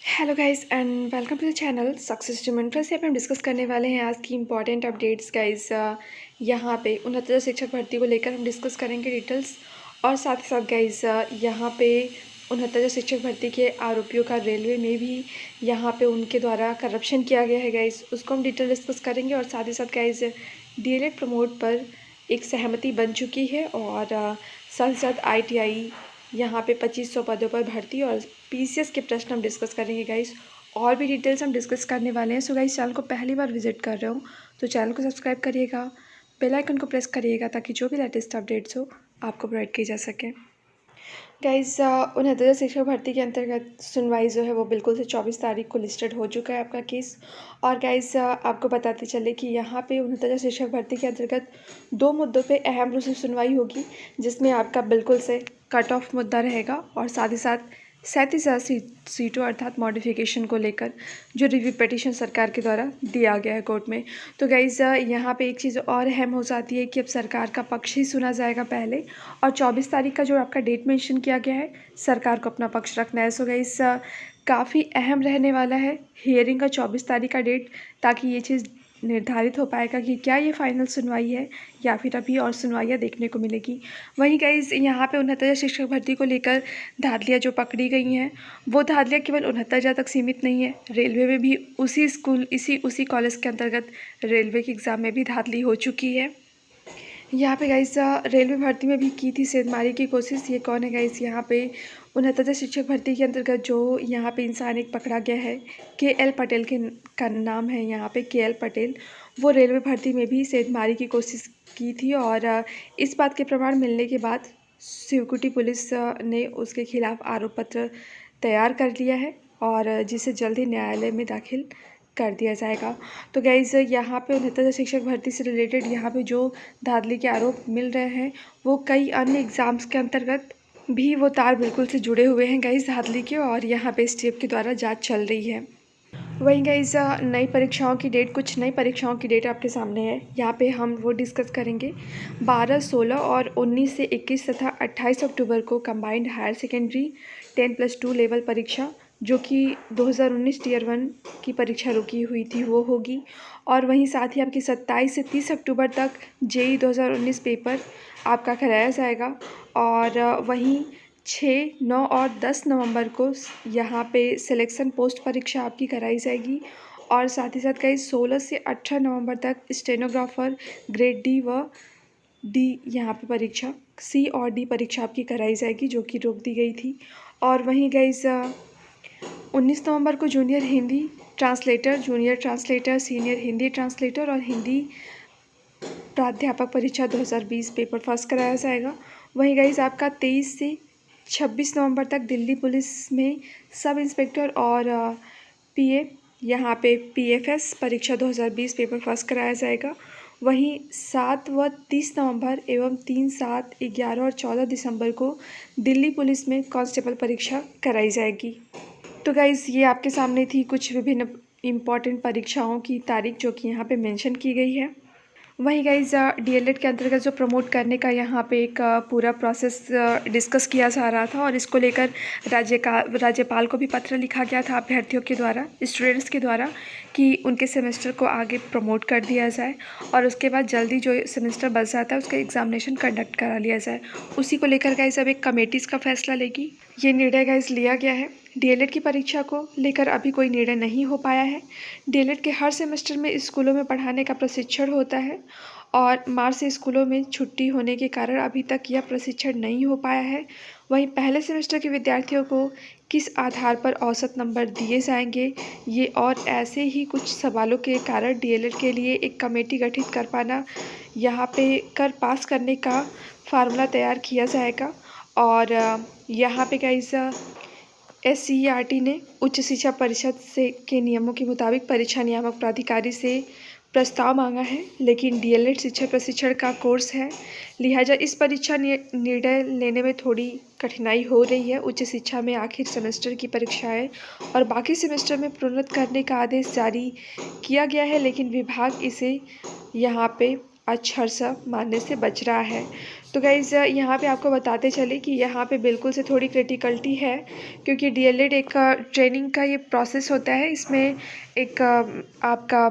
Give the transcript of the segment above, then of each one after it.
Hello guys and welcome to the channel success demand. फिर से हम डिस्कस करने वाले हैं आज की इम्पॉर्टेंट अपडेट्स गाइस। यहाँ पे उन्नत शिक्षक भर्ती को लेकर हम डिस्कस करेंगे डिटेल्स, और साथ ही साथ गाइस यहाँ पे उन्नत शिक्षक भर्ती के आरोपियों का रेलवे में भी यहाँ पे उनके द्वारा करप्शन किया गया है गाइस, उसको हम डिटेल डिस्कस करेंगे। और साथ ही साथ गाइस डीएलएड प्रमोट पर एक सहमति बन चुकी है, और साथ ही साथ ITI यहाँ पे 2500 पदों पर भर्ती और PCS के प्रश्न हम डिस्कस करेंगे गाइस। और भी डिटेल्स हम डिस्कस करने वाले हैं। सो गाइस, चैनल को पहली बार विजिट कर रहे हो तो चैनल को सब्सक्राइब करिएगा, बेल आइकन को प्रेस करिएगा ताकि जो भी लेटेस्ट अपडेट्स हो आपको प्रोवाइड की जा सके। गाइस, उन्नत शिक्षक भर्ती के अंतर्गत सुनवाई जो है वो बिल्कुल से 24 तारीख को लिस्टेड हो चुका है आपका केस। और गाइस, आपको बताते चले कि यहाँ पे उन्नत शिक्षक भर्ती के अंतर्गत 2 मुद्दों पे अहम रूप से सुनवाई होगी, जिसमें आपका बिल्कुल से कट ऑफ मुद्दा रहेगा, और साथ ही साथ 37,000 सीटों अर्थात मॉडिफिकेशन को लेकर जो रिव्यू पिटीशन सरकार के द्वारा दिया गया है कोर्ट में। तो गाइस, यहाँ पे एक चीज़ और अहम हो जाती है कि अब सरकार का पक्ष ही सुना जाएगा पहले, और 24 तारीख का जो आपका डेट मेंशन किया गया है सरकार को अपना पक्ष रखना है। सो गाइस, काफ़ी अहम रहने वाला है हियरिंग का 24 तारीख का डेट, ताकि ये चीज़ निर्धारित हो पाएगा कि क्या ये फाइनल सुनवाई है या फिर अभी और सुनवाइयाँ देखने को मिलेगी। वहीं गाइस, यहाँ पे उन्नत शिक्षक भर्ती को लेकर धांधलियाँ जो पकड़ी गई हैं वो धांधलियाँ केवल 69 तक सीमित नहीं है। रेलवे में भी उसी कॉलेज के अंतर्गत रेलवे के एग्ज़ाम में भी धांधली हो चुकी है। यहाँ पे गाइस रेलवे भर्ती में भी की थी सेंधमारी की कोशिश। ये कौन है गाइस? यहाँ पे उन्नत शिक्षक भर्ती के अंतर्गत जो यहाँ पे इंसान एक पकड़ा गया है, KL पटेल का नाम है यहाँ पे, KL पटेल। वो रेलवे भर्ती में भी सेंधमारी की कोशिश की थी, और इस बात के प्रमाण मिलने के बाद शिवकुटी पुलिस ने उसके खिलाफ आरोप पत्र तैयार कर लिया है, और जिसे जल्द ही न्यायालय में दाखिल कर दिया जाएगा। तो गाइज़, यहाँ पे उन्नत शिक्षक भर्ती से रिलेटेड यहाँ पे जो धांधली के आरोप मिल रहे हैं वो कई अन्य एग्ज़ाम्स के अंतर्गत भी वो तार बिल्कुल से जुड़े हुए हैं गाइज़ धांधली के, और यहाँ पे STF के द्वारा जांच चल रही है। वहीं गाइज़, कुछ नई परीक्षाओं की डेट आपके सामने है। यहाँ पे हम वो डिस्कस करेंगे। 12, 16 और 19 से 21 तथा 28 अक्टूबर को कंबाइंड हायर सेकेंडरी 10+2 लेवल परीक्षा, जो कि 2019 टियर 1 की परीक्षा रुकी हुई थी, वो होगी। और वहीं साथ ही आपकी 27 से 30 अक्टूबर तक JEE 2019 पेपर आपका कराया जाएगा। और वहीं 6, 9 और 10 नवंबर को यहाँ पे सिलेक्शन पोस्ट परीक्षा आपकी कराई जाएगी। और साथ ही साथ कई 16 से 18 नवंबर तक स्टेनोग्राफर ग्रेड D व D यहाँ पे परीक्षा C और D परीक्षा आपकी कराई जाएगी, जो कि रोक दी गई थी। और वहीं गाइस 19 नवंबर को junior translator, senior Hindi translator और हिंदी प्राध्यापक परीक्षा 2020 पेपर फर्स्ट कराया जाएगा। वहीं गाइस, आपका 23 से 26 नवंबर तक दिल्ली पुलिस में सब इंस्पेक्टर और PA यहाँ पे PFS परीक्षा 2020 पेपर फर्स्ट कराया जाएगा। वहीं 7 व 30 नवंबर एवं 3, 7, 11 और 14 दिसंबर को दिल्ली पुलिस में कांस्टेबल परीक्षा कराई जाएगी। तो गाइज़, ये आपके सामने थी कुछ विभिन्न इम्पॉर्टेंट परीक्षाओं की तारीख जो कि यहाँ पे मेंशन की गई है। वहीं गाइज़, DLED के अंतर्गत जो प्रमोट करने का यहाँ पे एक पूरा प्रोसेस डिस्कस किया जा रहा था, और इसको लेकर राज्यपाल को भी पत्र लिखा गया था अभ्यर्थियों के द्वारा, स्टूडेंट्स के द्वारा, कि उनके सेमेस्टर को आगे प्रमोट कर दिया जाए, और उसके बाद जल्दी जो सेमेस्टर बच जाता है उसका एग्जामिनेशन कंडक्ट करा लिया जाए। उसी को लेकर गाइज़ अब एक कमेटीज़ का फैसला लेगी। ये निर्णय गाइज़ लिया गया है। DLED की परीक्षा को लेकर अभी कोई निर्णय नहीं हो पाया है। DLED के हर सेमेस्टर में स्कूलों में पढ़ाने का प्रशिक्षण होता है, और मार्च से स्कूलों में छुट्टी होने के कारण अभी तक यह प्रशिक्षण नहीं हो पाया है। वहीं पहले सेमेस्टर के विद्यार्थियों को किस आधार पर औसत नंबर दिए जाएंगे, ये और ऐसे ही कुछ सवालों के कारण DLED के लिए एक कमेटी गठित कर पाना, यहाँ पे पास करने का फार्मूला तैयार किया जाएगा। और यहाँ पे गाइस SCERT ने उच्च शिक्षा परिषद से के नियमों के मुताबिक परीक्षा नियामक प्राधिकारी से प्रस्ताव मांगा है, लेकिन DLED शिक्षक प्रशिक्षण का कोर्स है, लिहाजा इस परीक्षा निर्णय लेने में थोड़ी कठिनाई हो रही है। उच्च शिक्षा में आखिर सेमेस्टर की परीक्षाएं और बाकी सेमेस्टर में प्रोन्नत करने का आदेश जारी किया गया है, लेकिन विभाग इसे यहाँ पे अक्षरशः मानने से बच रहा है। तो गाइज़ यहाँ पे आपको बताते चले कि यहाँ पे बिल्कुल से थोड़ी क्रिटिकलिटी है, क्योंकि डीएलएड एक ट्रेनिंग का ये प्रोसेस होता है। इसमें एक आपका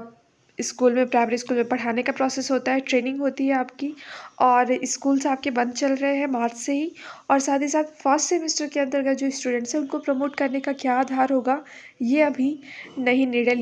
स्कूल में, प्राइमरी स्कूल में पढ़ाने का प्रोसेस होता है, ट्रेनिंग होती है आपकी, और स्कूल्स आपके बंद चल रहे हैं मार्च से ही। और साथ ही साथ फर्स्ट सेमेस्टर के अंतर्गत जो स्टूडेंट्स हैं उनको प्रमोट करने का क्या आधार होगा, ये अभी नहीं निर्णय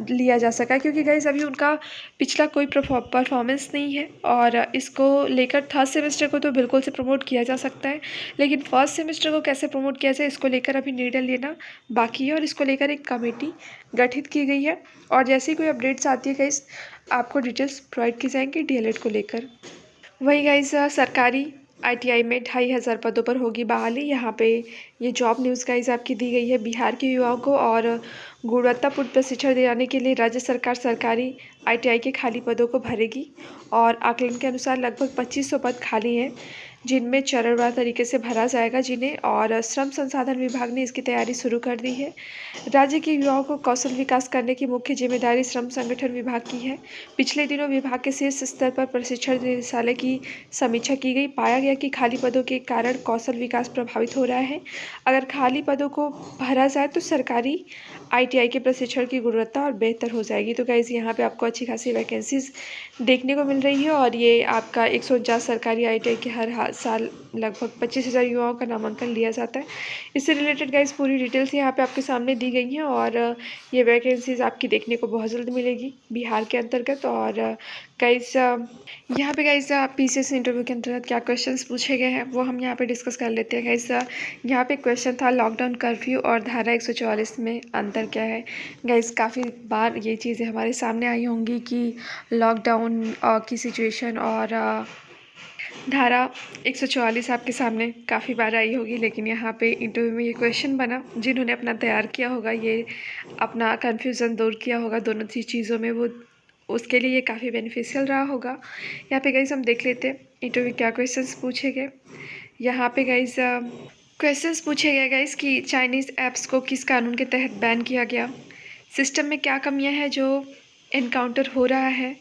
लिया जा सका, क्योंकि गाइस अभी उनका पिछला कोई परफॉर्मेंस नहीं है। और इसको लेकर थर्ड सेमेस्टर को तो बिल्कुल से प्रमोट किया जा सकता है, लेकिन फर्स्ट सेमेस्टर को कैसे प्रमोट किया जाए इसको लेकर अभी निर्णय लेना बाकी है। और इसको लेकर एक कमेटी गठित की गई है, और जैसे ही कोई अपडेट्स आती है गाइस आपको डिटेल्स प्रोवाइड की जाएंगी डीएलएड को लेकर। वही गाइस सरकारी आईटीआई में 2500 पदों पर होगी बहाली। यहाँ पे ये जॉब न्यूज़ गाइस आपकी दी गई है। बिहार के युवाओं को और गुणवत्तापूर्ण प्रशिक्षण दिलाने के लिए राज्य सरकार सरकारी आईटीआई के खाली पदों को भरेगी, और आकलन के अनुसार लगभग 2500 पद खाली हैं, जिनमें चरणवार तरीके से भरा जाएगा जिन्हें। और श्रम संसाधन विभाग ने इसकी तैयारी शुरू कर दी है। राज्य के युवाओं को कौशल विकास करने की मुख्य जिम्मेदारी श्रम संगठन विभाग की है। पिछले दिनों विभाग के शीर्ष स्तर पर प्रशिक्षण निदेशालय की समीक्षा की गई। पाया गया कि खाली पदों के कारण कौशल विकास प्रभावित हो रहा है। अगर खाली पदों को भरा जाए तो सरकारी आईटीआई के प्रशिक्षण की गुणवत्ता और बेहतर हो जाएगी। तो गाइज़ यहाँ पे आपको अच्छी खासी वैकेंसीज देखने को मिल रही है, और ये आपका 149 सरकारी आईटीआई के हर साल लगभग 25,000 युवाओं का नामांकन लिया जाता है। इससे रिलेटेड गाइज़ पूरी डिटेल्स यहाँ पे आपके सामने दी गई हैं, और ये वैकेंसीज आपकी देखने को बहुत जल्द मिलेगी बिहार के अंतर्गत। और गाइज़ यहाँ पे गाइज़ पीसीएस इंटरव्यू के अंतर्गत क्या क्वेश्चंस पूछे गए हैं वो हम यहाँ पे डिस्कस कर लेते हैं। गाइज़ यहाँ पे क्वेश्चन था लॉकडाउन कर्फ्यू और धारा 144 में अंतर क्या है। गाइज़ काफ़ी बार ये चीज़ें हमारे सामने आई होंगी कि लॉकडाउन की सिचुएशन और धारा 144 आपके सामने काफ़ी बार आई होगी, लेकिन यहाँ पे इंटरव्यू में ये क्वेश्चन बना, जिन्होंने अपना तैयार किया होगा, ये अपना कन्फ्यूज़न दूर किया होगा दोनों चीज़ों में, वो उसके लिए ये काफ़ी बेनिफिशियल रहा होगा। यहाँ पे गाइज़ हम देख लेते हैं इंटरव्यू क्या क्वेश्चंस पूछे गए। यहाँ पे गाइज़ क्वेश्चंस पूछे गए गाइज़ कि चाइनीज़ ऐप्स को किस कानून के तहत बैन किया गया, सिस्टम में क्या कमियां हैं जो एनकाउंटर हो रहा है,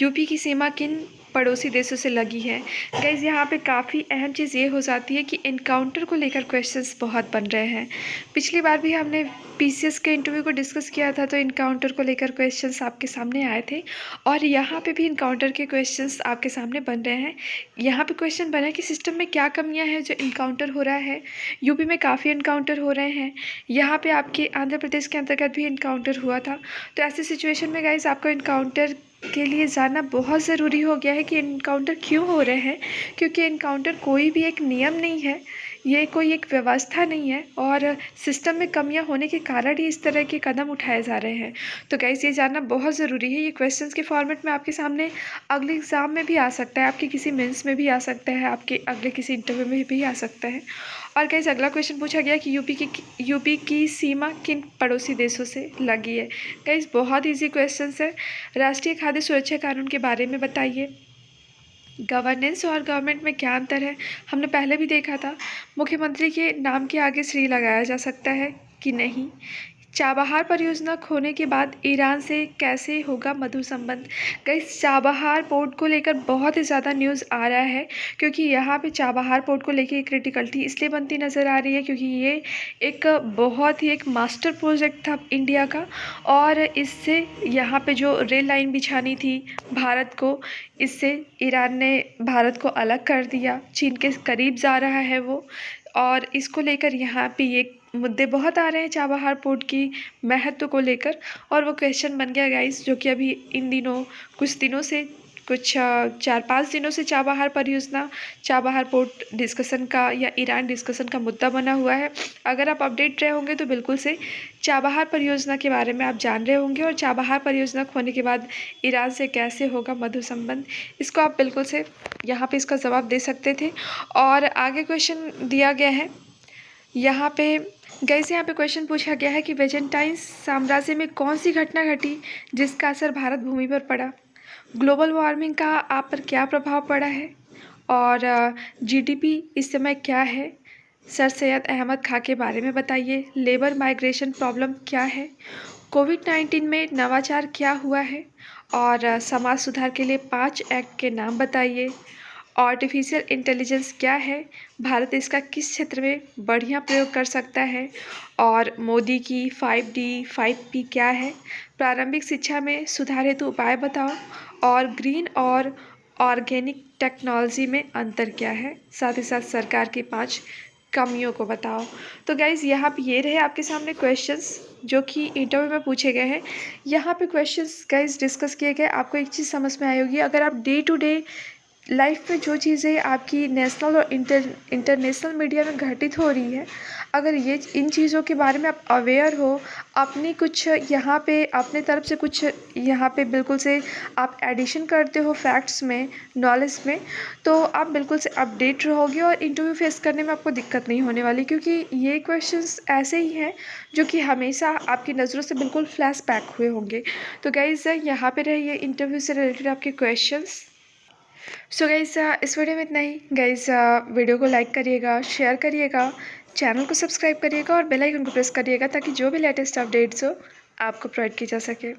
यूपी की सीमा किन पड़ोसी देशों से लगी है। गाइज़ यहाँ पे काफ़ी अहम चीज़ ये हो जाती है कि एनकाउंटर को लेकर क्वेश्चंस बहुत बन रहे हैं। पिछली बार भी हमने पीसीएस के इंटरव्यू को डिस्कस किया था, तो इनकाउंटर को लेकर क्वेश्चंस आपके सामने आए थे, और यहाँ पे भी इनकाउंटर के क्वेश्चंस आपके सामने बन रहे हैं। यहाँ पे क्वेश्चन बना है कि सिस्टम में क्या कमियां हैं जो इनकाउंटर हो रहा है। यूपी में काफ़ी इनकाउंटर हो रहे हैं, यहाँ पे आपके आंध्र प्रदेश के अंतर्गत भी इनकाउंटर हुआ था। तो ऐसी सिचुएशन में गाइज़ आपको इनकाउंटर के लिए जानना बहुत ज़रूरी हो गया है कि इनकाउंटर क्यों हो रहे हैं, क्योंकि इनकाउंटर कोई भी एक नियम नहीं है, ये कोई एक व्यवस्था नहीं है, और सिस्टम में कमियां होने के कारण ही इस तरह के कदम उठाए जा रहे हैं। तो गाइस ये जानना बहुत ज़रूरी है। ये क्वेश्चंस के फॉर्मेट में आपके सामने अगले एग्ज़ाम में भी आ सकता है, आपके किसी मेंस में भी आ सकता है, आपके अगले किसी इंटरव्यू में भी आ सकता है। और गाइस अगला क्वेश्चन पूछा गया कि यूपी की सीमा किन पड़ोसी देशों से लगी है। गाइस बहुत ईजी क्वेश्चन है। राष्ट्रीय खाद्य सुरक्षा कानून के बारे में बताइए। गवर्नेंस और गवर्नमेंट में क्या अंतर है, हमने पहले भी देखा था। मुख्यमंत्री के नाम के आगे श्री लगाया जा सकता है कि नहीं। चाबहार परियोजना खोने के बाद ईरान से कैसे होगा मधुर संबंध। गाइस चाबहार पोर्ट को लेकर बहुत ही ज़्यादा न्यूज़ आ रहा है, क्योंकि यहाँ पे चाबहार पोर्ट को लेकर क्रिटिकलिटी इसलिए बनती नज़र आ रही है क्योंकि ये एक बहुत ही एक मास्टर प्रोजेक्ट था इंडिया का, और इससे यहाँ पे जो रेल लाइन बिछानी थी भारत को, इससे ईरान ने भारत को अलग कर दिया, चीन के करीब जा रहा है वो। और इसको लेकर यहाँ पे ये मुद्दे बहुत आ रहे हैं चाबहार पोर्ट की महत्व को लेकर, और वो क्वेश्चन बन गया गाइस, जो कि अभी इन दिनों कुछ 4-5 दिनों से चाबहार परियोजना, चाबहार पोर्ट डिस्कशन का या ईरान डिस्कशन का मुद्दा बना हुआ है। अगर आप अपडेट रहे होंगे तो बिल्कुल से चाबहार परियोजना के बारे में आप जान रहे होंगे, और चाबहार परियोजना खोने के बाद ईरान से कैसे होगा मधुर संबंध, इसको आप बिल्कुल से यहाँ पे इसका जवाब दे सकते थे। और आगे क्वेश्चन दिया गया है यहाँ पे गाइस, यहाँ पे क्वेश्चन पूछा गया है कि बेजेंटाइन साम्राज्य में कौन सी घटना घटी जिसका असर भारत भूमि पर पड़ा। ग्लोबल वार्मिंग का आप पर क्या प्रभाव पड़ा है, और जीडीपी इस समय क्या है। सर सैयद अहमद खां के बारे में बताइए। लेबर माइग्रेशन प्रॉब्लम क्या है। कोविड-19 में नवाचार क्या हुआ है, और समाज सुधार के लिए 5 एक्ट के नाम बताइए। आर्टिफिशियल इंटेलिजेंस क्या है, भारत इसका किस क्षेत्र में बढ़िया प्रयोग कर सकता है, और मोदी की 5D 5P क्या है, प्रारंभिक शिक्षा में सुधार हेतु उपाय बताओ, और ग्रीन और ऑर्गेनिक टेक्नोलॉजी में अंतर क्या है, साथ ही साथ सरकार की 5 कमियों को बताओ। तो गाइज़ यहाँ पे ये रहे आपके सामने क्वेश्चंस जो कि इंटरव्यू में पूछे गए हैं। यहाँ पे क्वेश्चंस गाइज़ डिस्कस किए गए, आपको एक चीज़ समझ में आई होगी, अगर आप डे टू डे लाइफ में जो चीज़ें आपकी नेशनल और इंटरनेशनल मीडिया में घटित हो रही है, अगर ये इन चीज़ों के बारे में आप अवेयर हो, अपनी कुछ यहाँ पे अपने तरफ से कुछ यहाँ पे बिल्कुल से आप एडिशन करते हो फैक्ट्स में, नॉलेज में, तो आप बिल्कुल से अपडेट रहोगे और इंटरव्यू फेस करने में आपको दिक्कत नहीं होने वाली, क्योंकि ये क्वेश्चंस ऐसे ही हैं जो कि हमेशा आपकी नज़रों से बिल्कुल फ्लैश बैक हुए होंगे। तो गाइज़ यहाँ पे रहे ये इंटरव्यू से रिलेटेड आपके क्वेश्चंस। सो गाइस इस वीडियो में इतना ही। गाइस वीडियो को लाइक करिएगा, शेयर करिएगा, चैनल को सब्सक्राइब करिएगा और बेल आइकन को प्रेस करिएगा ताकि जो भी लेटेस्ट अपडेट्स हो आपको प्रोवाइड की जा सके।